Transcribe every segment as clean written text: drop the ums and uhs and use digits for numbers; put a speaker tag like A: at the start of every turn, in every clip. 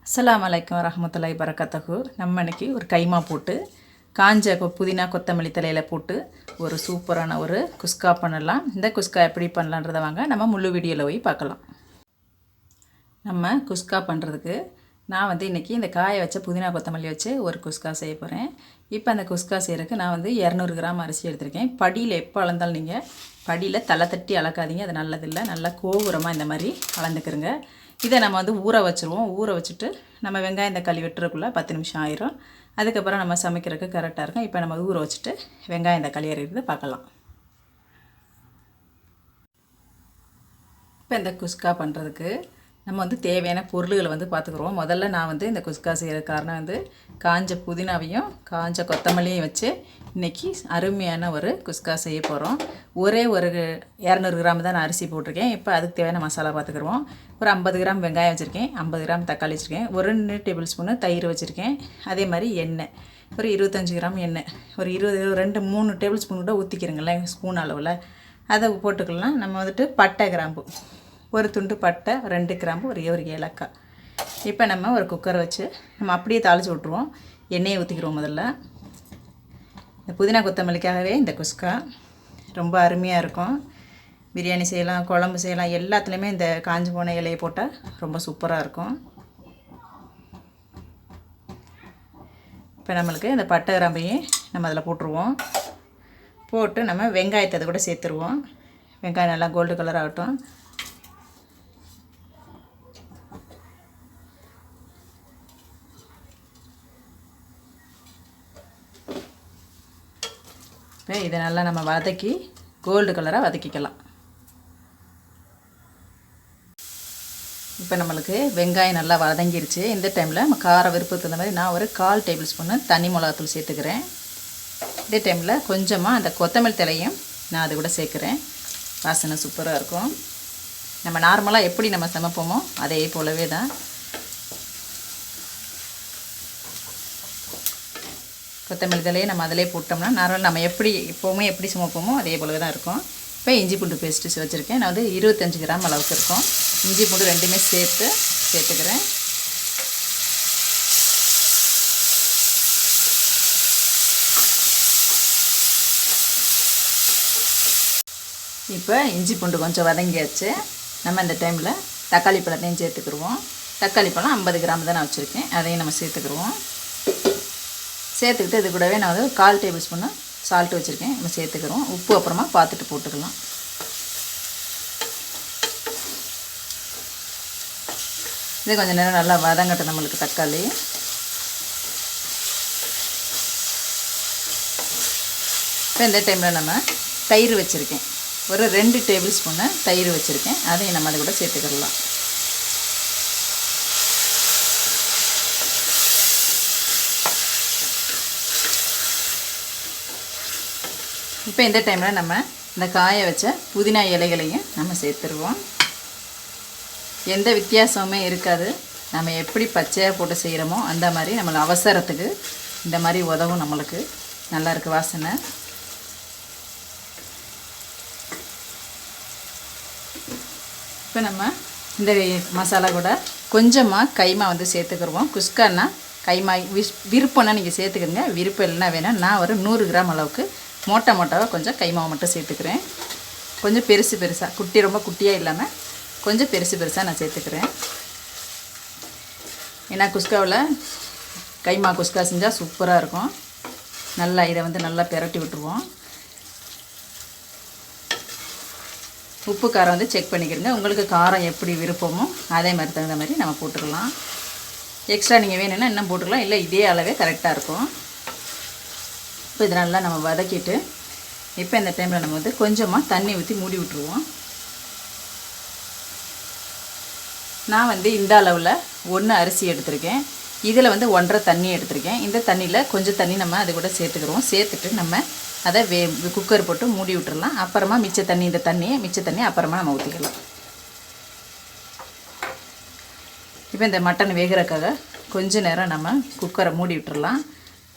A: அஸ்ஸலாமு அலைக்கும் வரஹ்மத்துல்லாஹி வரகாத்துஹு. நம்ம இன்னைக்கு ஒரு கைமா போட்டு காஞ்ச புதினா கொத்தமல்லி தலையில் போட்டு ஒரு சூப்பரான ஒரு குஸ்கா பண்ணலாம். இந்த குஸ்கா எப்படி பண்ணலான்றதை வாங்க நம்ம முழு வீடியோவில் போய் பார்க்கலாம். நம்ம குஸ்கா பண்ணுறதுக்கு நான் இன்றைக்கி இந்த காய வச்ச புதினா கொத்தமல்லி வச்சு ஒரு குஸ்கா செய்ய போகிறேன். இப்போ அந்த குஸ்கா செய்கிறதுக்கு நான் 200 கிராம் அரிசி எடுத்திருக்கேன். படியில் எப்போ அளந்தாலும் நீங்கள் படியில் தலை தட்டி அளக்காதீங்க, அது நல்லதில்லை. நல்லா கோபுரமாக இந்த மாதிரி அளந்துக்கிறங்க. இதை நம்ம ஊற வச்சுருவோம். ஊற வச்சுட்டு நம்ம வெங்காயம் தக்காளி வெட்டுறதுக்குள்ளே 10 நிமிஷம் ஆயிரும். அதுக்கப்புறம் நம்ம சமைக்கிறதுக்கு கரெக்டாக இருக்கும். இப்போ நம்ம ஊற வச்சுட்டு வெங்காயம் தக்காளி அரைகிறது பார்க்கலாம். இப்போ இந்த குஸ்கா பண்ணுறதுக்கு நம்ம தேவையான பொருள்களை பார்த்துக்குருவோம். முதல்ல நான் இந்த குஸ்கா செய்கிறது காரணம் காஞ்ச புதினாவையும் காஞ்ச கொத்தமல்லியும் வச்சு இன்றைக்கி அருமையான ஒரு குஸ்கா செய்ய போகிறோம். ஒரே ஒரு 200 கிராம் தான் நான் அரிசி போட்டிருக்கேன். இப்போ அதுக்கு தேவையான மசாலா பார்த்துக்குருவோம். ஒரு 50 கிராம் வெங்காயம் வச்சுருக்கேன், 50 கிராம் தக்காளி வச்சுருக்கேன், ஒரு 2 டேபிள் ஸ்பூனு தயிர் வச்சுருக்கேன். அதே மாதிரி எண்ணெய் ஒரு 25 கிராம் எண்ணெய், ஒரு 2-3 டேபிள் ஸ்பூன் கூட ஊற்றிக்கிறங்களேன் ஸ்பூன் அளவில். அதை போட்டுக்கலாம். நம்ம பட்டை கிராம்பு, ஒரு துண்டு பட்டை, 2 கிராம்பு, ஒரு ஏலக்காய். இப்போ நம்ம ஒரு குக்கரை வச்சு நம்ம அப்படியே தாளித்து விட்ருவோம். எண்ணெயை ஊற்றிக்கிறோம். முதல்ல இந்த புதினா கொத்தமல்லிக்காகவே இந்த குஸ்கா ரொம்ப அருமையாக இருக்கும். பிரியாணி செய்யலாம், குழம்பு செய்யலாம், எல்லாத்துலேயுமே இந்த காஞ்சி போன இலையை போட்டால் ரொம்ப சூப்பராக இருக்கும். இப்போ நம்மளுக்கு இந்த பட்டை கிராம்பையும் நம்ம அதில் போட்டுருவோம். போட்டு நம்ம வெங்காயத்தை அதை கூட சேர்த்துருவோம். வெங்காயம் நல்லா கோல்டு கலர் ஆகட்டும். இப்போ இதை நல்லா நம்ம வதக்கி கோல்டு கலராக வதக்கிக்கலாம். இப்போ நம்மளுக்கு வெங்காயம் நல்லா வதங்கிருச்சு. இந்த டைமில் நம்ம கார விருப்பத்துக்கு தகுந்த மாதிரி நான் ஒரு 1/4 டேபிள் ஸ்பூனு தனி மிளகாத்தூள் சேர்த்துக்கிறேன். இதே டைமில் கொஞ்சமாக அந்த கொத்தமல்லி தலையும் நான் அது கூட சேர்க்குறேன். வாசனை சூப்பராக இருக்கும். நம்ம நார்மலாக எப்படி நம்ம சமைப்போமோ அதே போலவே தான். கொத்தமல்லி தலையை நம்ம அதிலே போட்டோம்னா நார்மல் நம்ம எப்படி சமைப்போமோ அதே போலவே தான் இருக்கும். இப்போ இஞ்சி பூண்டு பேஸ்ட்டு வச்சுருக்கேன். நான் 25 கிராம் அளவுக்கு இருக்கும். இஞ்சி பூண்டு ரெண்டுமே சேர்த்துக்கிறேன். இப்போ இஞ்சி பூண்டு கொஞ்சம் வதங்கியாச்சு. நம்ம இந்த டைமில் தக்காளி பழத்தையும் சேர்த்துக்கிடுவோம். தக்காளி பழம் 50 கிராம் தான் நான் வச்சுருக்கேன். அதையும் நம்ம சேர்த்துக்கிடுவோம். சேர்த்துக்கிட்டு இது கூடவே நான் 1/4 டேபிள் ஸ்பூனு சால்ட்டு வச்சுருக்கேன். நம்ம சேர்த்துக்கிறோம். உப்பு அப்புறமா பார்த்துட்டு போட்டுக்கலாம். இது கொஞ்சம் நேரம் நல்லா வதங்கட்டும் நம்மளுக்கு தக்காளி. இப்போ இந்த டைமில் நம்ம தயிர் வச்சுருக்கேன். ஒரு 2 டேபிள் ஸ்பூனு தயிர் வச்சுருக்கேன். அதையும் நம்ம அதை கூட சேர்த்துக்கிடலாம். இப்போ இந்த டைமில் நம்ம இந்த காய வச்ச புதினா இலைகளையும் நம்ம சேர்த்துருவோம். எந்த வித்தியாசமுமே இருக்காது. நம்ம எப்படி பச்சையாக போட்டு செய்கிறோமோ அந்த மாதிரி நம்மளை அவசரத்துக்கு இந்த மாதிரி உதவும். நம்மளுக்கு நல்லாயிருக்கு வாசனை. இப்போ நம்ம இந்த மசாலா கூட கொஞ்சமாக கைமா சேர்த்துக்கிடுவோம். குஸ்கான்னா கைமா விருப்பம்னா நீங்கள் சேர்த்துக்கிறங்க, விருப்பம் இல்லைன்னா வேணால் நான் ஒரு 100 கிராம் அளவுக்கு மோட்டாவாக கொஞ்சம் கைமாவை மட்டும் சேர்த்துக்கிறேன். கொஞ்சம் பெருசாக ரொம்ப குட்டியாக இல்லாமல் கொஞ்சம் பெருசாக நான் சேர்த்துக்கிறேன். ஏன்னா குஸ்காவில் கைமா குஸ்கா செஞ்சால் சூப்பராக இருக்கும். நல்லா இதை நல்லா பெரட்டி விட்டுருவோம். உப்பு காரம் செக் பண்ணிக்கிறங்க. உங்களுக்கு காரம் எப்படி விருப்பமோ அதே மாதிரி தகுந்த மாதிரி நம்ம போட்டுக்கலாம். எக்ஸ்ட்ரா நீங்கள் வேணும்னா இன்னும் போட்டுக்கலாம், இல்லை இதே அளவே கரெக்டாக இருக்கும். இப்போ இதை நல்லா நம்ம வதக்கிட்டு இப்போ இந்த டைமில் நம்ம கொஞ்சமாக தண்ணி ஊற்றி மூடி விட்டுருவோம். நான் இந்த அளவில் 1 அரிசி எடுத்திருக்கேன். இதில் 1.5 தண்ணி எடுத்திருக்கேன். இந்த தண்ணியில் கொஞ்சம் தண்ணி நம்ம அது கூட சேர்த்துக்கிறோம். சேர்த்துட்டு நம்ம அதை குக்கர் போட்டு மூடி விட்டுறலாம். அப்புறமா மிச்ச தண்ணி அப்புறமா நம்ம ஊற்றிக்கலாம். இப்போ இந்த மட்டன் வேகிறதுக்காக கொஞ்சம் நேரம் நம்ம குக்கரை மூடி விட்டுறலாம்.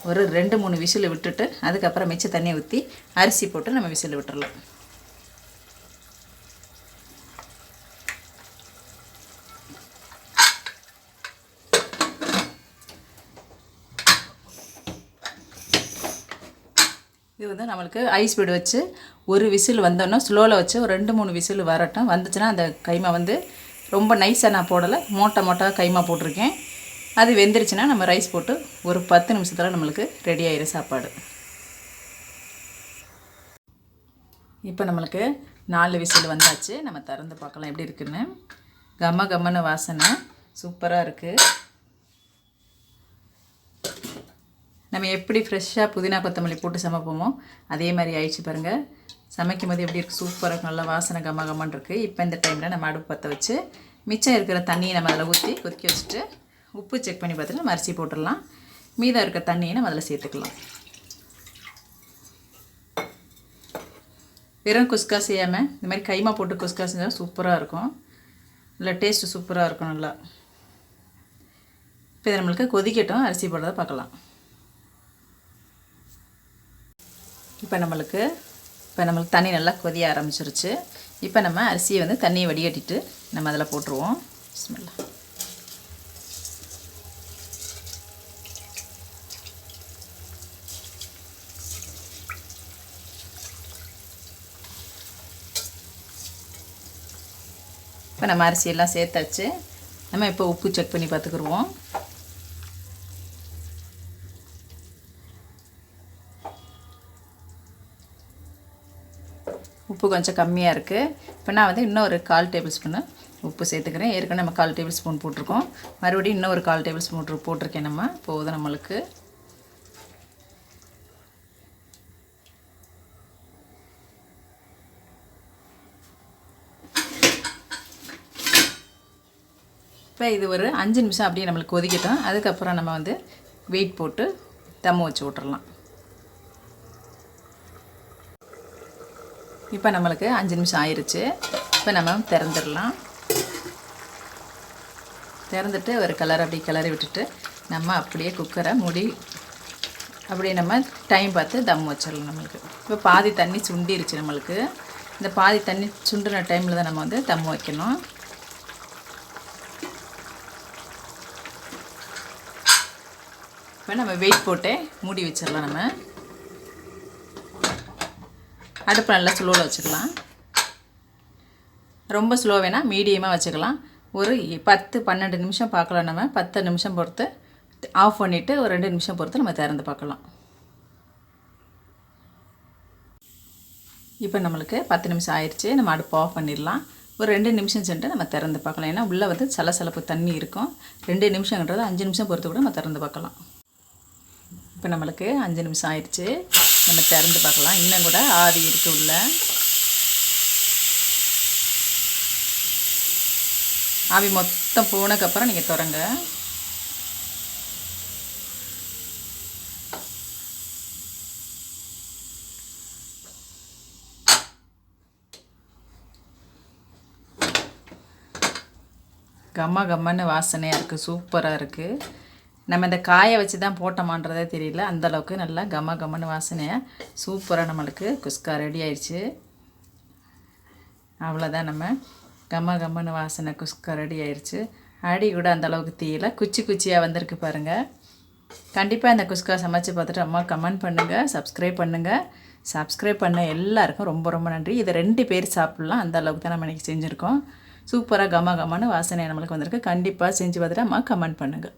A: ஒரு 2-3 விசில் விட்டுட்டு அதுக்கப்புறம் மிச்ச தண்ணியை ஊற்றி அரிசி போட்டு நம்ம விசில் விட்டுறலாம். இது வந்து நம்மளுக்கு ஐஸ் ஸ்பீடு வச்சு ஒரு விசில் வந்தோன்னா ஸ்லோவில் வச்சு ஒரு 2-3 விசில் வரட்டும். வந்துச்சுன்னா அந்த கைமா வந்து ரொம்ப நைஸாக நான் போடலை, மோட்டாக கைமா போட்டிருக்கேன். அது வெந்துருச்சுன்னா நம்ம ரைஸ் போட்டு ஒரு 10 நிமிஷத்தில் நம்மளுக்கு ரெடி ஆயிடும் சாப்பாடு. இப்போ நம்மளுக்கு 4 விசில் வந்தாச்சு. நம்ம திறந்து பார்க்கலாம் எப்படி இருக்குன்னு. கம்மன்னு வாசனை சூப்பராக இருக்குது. நம்ம எப்படி ஃப்ரெஷ்ஷாக புதினா கொத்தமல்லி போட்டு சமைப்போமோ அதே மாதிரி ஆயிடுச்சு பாருங்கள். சமைக்கும் போது எப்படி இருக்குது, சூப்பராக நல்லா வாசனை கம்மன்னு இருக்குது. இப்போ இந்த டைமில் நம்ம அடுப்பு பற்ற வச்சு மிச்சம் இருக்கிற தண்ணியை நம்ம அதில் ஊற்றி கொதிக்க வச்சுட்டு உப்பு செக் பண்ணி பார்த்துட்டு நம்ம அரிசி போட்டுடலாம். மீதம் இருக்கிற தண்ணியை நம்ம அதில் சேர்த்துக்கலாம். வெறும் குஸ்கா செய்யாமல் இந்த மாதிரி கைமா போட்டு குஸ்கா செஞ்சால் சூப்பராக இருக்கும். நல்லா டேஸ்ட்டு சூப்பராக இருக்கும் நல்லா. இப்போ இதை நம்மளுக்கு கொதிக்கட்டும், அரிசி போடுறத பார்க்கலாம். இப்போ நம்மளுக்கு தண்ணி நல்லா கொதிய ஆரம்பிச்சிருச்சு. இப்போ நம்ம அரிசியை வந்து தண்ணியை வடிகட்டிட்டு நம்ம அதில் போட்டுருவோம். பிஸ்மில்லா. இப்போ நம்ம அரிசியெல்லாம் சேர்த்தாச்சு. நம்ம இப்போ உப்பு செக் பண்ணி பார்த்துக்குருவோம். உப்பு கொஞ்சம் கம்மியாக இருக்குது. இப்போ நான் வந்து இன்னும் ஒரு 1/4 டேபிள் ஸ்பூனு உப்பு சேர்த்துக்கிறேன். ஏற்கனவே நம்ம 1/4 டேபிள் ஸ்பூன் போட்டிருக்கோம். மறுபடியும் இன்னும் ஒரு 1/4 டேபிள் ஸ்பூன் போட்டிருக்கேன். நம்ம போதும் நம்மளுக்கு. இப்போ இது ஒரு 5 நிமிஷம் அப்படியே நம்மளுக்கு கொதிக்கட்டும். அதுக்கப்புறம் நம்ம வந்து வெயிட் போட்டு தம் வச்சு விட்றலாம். இப்போ நம்மளுக்கு 5 நிமிஷம் ஆயிடுச்சு. இப்போ நம்ம திறந்துடலாம். திறந்துட்டு ஒரு அப்படி கிளறி விட்டுட்டு நம்ம அப்படியே குக்கரை மூடி அப்படியே நம்ம டைம் பார்த்து தம் வச்சிடலாம். நம்மளுக்கு இப்போ பாதி தண்ணி சுண்டிருச்சு. நம்மளுக்கு இந்த பாதி தண்ணி சுண்டுன டைமில் தான் நம்ம வந்து தம் வைக்கணும். இப்போ நம்ம வெயிட் போட்டு மூடி வச்சிடலாம். நம்ம அடுப்பு நல்லா ஸ்லோவில் வச்சுக்கலாம். ரொம்ப ஸ்லோ வேணால் மீடியமாக வச்சுக்கலாம். ஒரு 10-12 நிமிஷம் பார்க்கலாம். நம்ம 10 நிமிஷம் பொறுத்து ஆஃப் பண்ணிவிட்டு ஒரு 2 நிமிஷம் பொறுத்து நம்ம திறந்து பார்க்கலாம். இப்போ நம்மளுக்கு 10 நிமிஷம் ஆயிடுச்சு. நம்ம அடுப்பு ஆஃப் பண்ணிடலாம். ஒரு 2 நிமிஷம் சென்று நம்ம திறந்து பார்க்கலாம். ஏன்னா உள்ளே வந்து சலசலப்பு தண்ணி இருக்கும். 2 நிமிஷங்கிறது 5 நிமிஷம் பொறுத்து கூட நம்ம திறந்து பார்க்கலாம். இப்போ நம்மளுக்கு 5 நிமிஷம் ஆயிடுச்சு. நம்ம திறந்து பார்க்கலாம். இன்னும் கூட ஆவி இருக்குது உள்ள. ஆவி மொத்தம் போனதுக்கப்புறம் நீங்கள் திறங்க. கம்மன்னு வாசனையாக இருக்குது, சூப்பராக இருக்குது. நம்ம இந்த காயை வச்சு தான் போட்டோமான்றதே தெரியல, அந்தளவுக்கு நல்லா கம்மன்னு வாசனையாக சூப்பராக நம்மளுக்கு குஸ்கா ரெடி ஆயிடுச்சு. அவ்வளோதான், நம்ம கம்மன்னு வாசனை குஸ்கா ரெடி ஆயிடுச்சு. அடி கூட அந்தளவுக்கு தீயல, குச்சியாக வந்திருக்கு பாருங்கள். கண்டிப்பாக இந்த குஸ்கா சமைச்சு பார்த்துட்டு அம்மா கமெண்ட் பண்ணுங்கள், சப்ஸ்கிரைப் பண்ண எல்லாருக்கும் ரொம்ப நன்றி. இதை 2 பேர் சாப்பிட்லாம், அந்த அளவுக்கு தான் நம்ம இன்றைக்கி செஞ்சுருக்கோம். சூப்பராக கம்மன்னு வாசனை நம்மளுக்கு வந்திருக்கு. கண்டிப்பாக செஞ்சு பார்த்துட்டு அம்மா கமெண்ட் பண்ணுங்கள்.